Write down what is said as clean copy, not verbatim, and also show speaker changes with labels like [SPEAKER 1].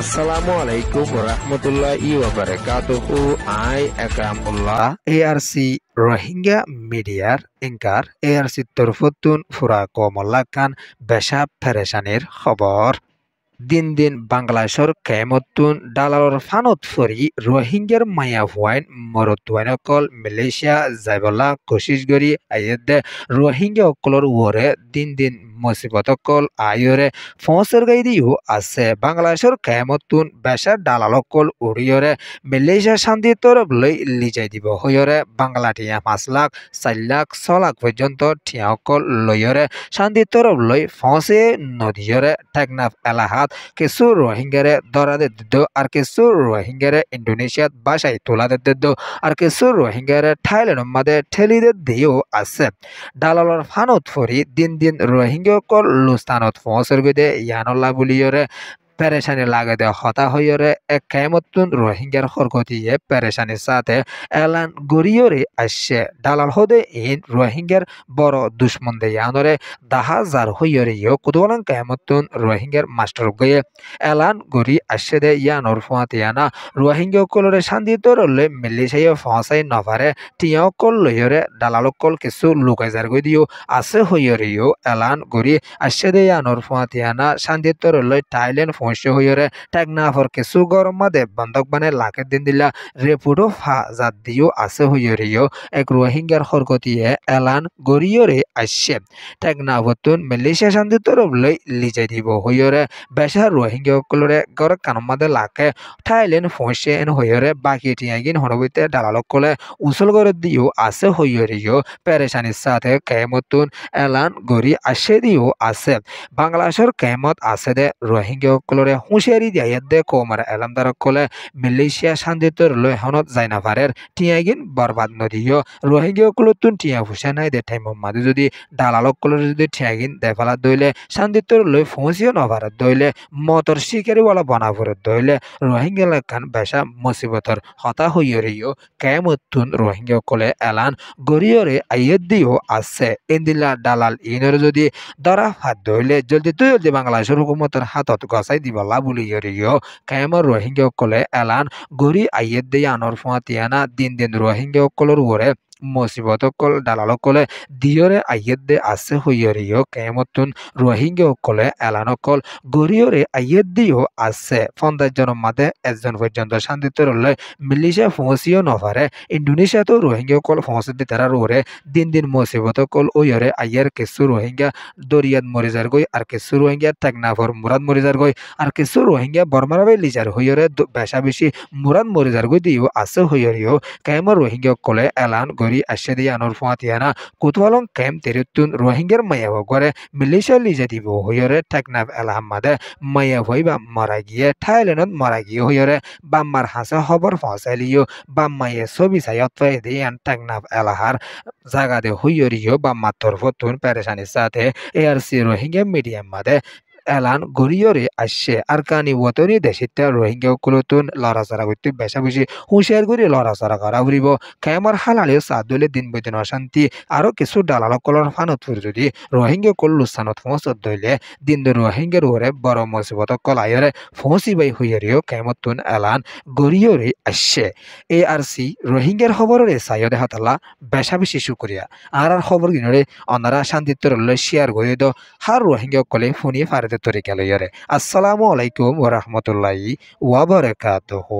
[SPEAKER 1] আসসালামু আলাইকুম রহমতুল্লাহি ওয়া বারাকাতুহু। আই আকরামুল্লাহ ARC রোহিঙ্গা মিডিয়ার এঙ্কার ARC তরফতুন ফুরা কমল্লা খান বেশা পেরেশানির খবর। দিন দিন বাংলাদেশর কেমতুন দালালর ফানত ফরি রোহিঙ্গার মায়া হুয়াইন মরতুয়াইনকল মালয়েশিয়া যাইবলা কোশিশ করি আইয়েদে রোহিঙ্গা অকলর ওরে দিন দিন মুসিবতকল আইয়রে ফসর গাই দিও আছে বাংলাদেশর কেমতুন বেশা দালালকল উড়িয়রে মালয়েশিয়া শান্তি তরফ লই লিজাই দিব হইয়রে বাংলাটিয়া 5 লাখ 4 লাখ 6 লাখ পর্যন্ত ঠিয়াকল লইয়রে শান্তি তরফ লই ফসে নদীয়রে টেকনাফ এলাহাত কিছু রোহিঙ্গারে ধরাতে দিত আর কিছু রোহিঙ্গারে ইন্দোনেশিয়াত বাসায় তোলাতে দিত আর কিছু রোহিঙ্গারে থাইল্যান্ডের মাঝে ঠেলিতে দিয়েও আছে। দালালর ফানত ফরি দিন দিন রোহিঙ্গা কল লুস্তানত ফসর গদে ইয়ানল্লা বলিয়রে পেরেশানি লাগে দে হতা হইরে এক কেমতুন রোহিঙ্গার হরকতিয়ে পেরেশানির সাথে এলান গড়িয়রে আসছে দালাল হদে ইন রোহিঙ্গার বড় দুশ্মন দে ইয়ানরে দাহাজার হইরে ইয় কুদওয়ালাং কেমতুন রোহিঙ্গার মাস্টার গয়ে এলান গড়ি আসছে দে ইয়ানর ফুয়াতিয়ানা রোহিঙ্গা কলরে শান্তি তরলে মিলিশাইয়ে ফসাই নভারে টিয়া কল লইরে দালাল কল কিছু লুকাইজার গই দিও আছে হইরে ইয় এলান গড়ি আসছে দে ইয়ানর ফুয়াতিয়ানা শান্তি তরলে থাইল্যান্ড হইরে টেকনাফর কিছু গরম মাদে বন্ধক বানে লাখের দিন দিলা রেপুটো ফা জাত দিও আছে হইরিও এক রোহিঙ্গার হরকতিয়ে এলান গড়িয়রে আসছে টেকনাফতুন মালয়েশিয়া শান্তি তরফ লই লিজাই দিব হইরে বেশা রোহিঙ্গা কলরে গর কানম মাদে লাখে থাইল্যান্ড ফসে এন হইরে বাকি টিয়াগিন হনবইতে দালালক কলে উসল করে দিও আছে হইরিও পেরেশানির সাথে কেমতুন এলান গড়ি আসে দিও আছে বাংলাদেশের কেমত আছে দে রোহিঙ্গা কলরে হুঁশিয়ারি দিয়া দে কোমার এলামদার কলে মালয়েশিয়া শান্তিতর লই হনত জাইনাফারের টিয়াগিন বরবাদ নদীয় রোহিঙ্গা কলতুন টিয়া ফুসে নাই দে ঠাই মাদে যদি দালালক কলরে যদি টিয়াগিন দেফালা দইলে শান্তিতর লই ফৌঁসিও নভারত দইলে মতর শিকারিওয়ালা বনাফরত দইলে রোহিঙ্গা লেখান বেশা মুসিবতর হতা হইয়রিও কেমতুন রোহিঙ্গা কলে এলান গড়িয়রে আইয়ত দিও আছে ইন্দিলা দালাল ইনর যদি দরা হাত দইলে জলদি তুই জলদি বাংলাদেশের হুকুমতের হাতত গসাই দিবলা বলি ইয়রিও কেমর রোহিঙ্গা কলে এলান গড়ি আইয়ত দিয়ে আনর ফুয়াতিয়ানা দিন দিন রোহিঙ্গা কলর ওরে মুসিবত কল দালাল কলে দিয়রে আইয়ত দে আছে হইয়রিও কেমতুন রোহিঙ্গা কলে এলান কল গড়িয়রে আইয়ত দিও আছে 50 জনের মাঝে একজন পর্যন্ত শান্তিতে রলে মালয়েশিয়া ফৌঁসিও নভারে ইন্দোনেশিয়া তো রোহিঙ্গা কল ফৌঁসি দি তারা ওরে দিন দিন মুসিবত কল ওইরে আইয়ার কিছু রোহিঙ্গা দরিয়াত মরিজার গই আর কিছু রোহিঙ্গা টেকনাফর মুরাদ মরিজার গই আর কিছু রোহিঙ্গা বর্মারাবে লিজার হইরে বেশা বেশি মুরাদ মরিজার গই দিও আছে হইরিও কেমর রোহিঙ্গা কলে এলান গড়ি আসে দিয়ে আনর ফুয়াতিয়ানা কুতওয়ালং কেম তেরুতুন রোহিঙ্গার মায়া গরে মালয়েশিয়া লিজা দিব হইরে টেকনাফ এলাহামাদে মায়া হইবা মারা গিয়ে থাইল্যান্ডত মারা গিয়ে হইরে বাম্মার হাসে খবর ফসাইলিও বাম্মায়ে ছবি সাইয়ত পাই দিয়ে টেকনাফ এলাহার জায়গা দে হইরিও বাম্মার তরফতুন পেরেশানির সাথে ARC রোহিঙ্গা মিডিয়াম মাদে এলান গড়িয়রে আসছে আর কানি ওতনি দেশিতে রোহিঙ্গা কুলতুন লড়াচড়া করতে বেশা বেশি হুঁশিয়ার করে লড়াচড়া করা উড়িব কেমর হালালে সাদলে দিন বৈদিন অশান্তি আরো কিছু দালাল কলর ফানতপুর যদি রোহিঙ্গা কল লুসানত ফসত দইলে দিন রোহিঙ্গার ওরে বড় মুসিবত কলাইরে ফসি বাই হইয়ারিও কেমতুন এলান গড়িয়রে আসছে ARC রোহিঙ্গার খবরের সাইয়দে হাতালা বেশা বেশি শুকরিয়া আর খবর কিনরে অনারা শান্তিত্বর শেয়ার করে দো হার রোহিঙ্গা কলে ফোনিয়ে ফারে তরিকা লইয়ারে। আসসালামু আলাইকুম ওয়া রাহমাতুল্লাহি ওয়া বারাকাতুহু।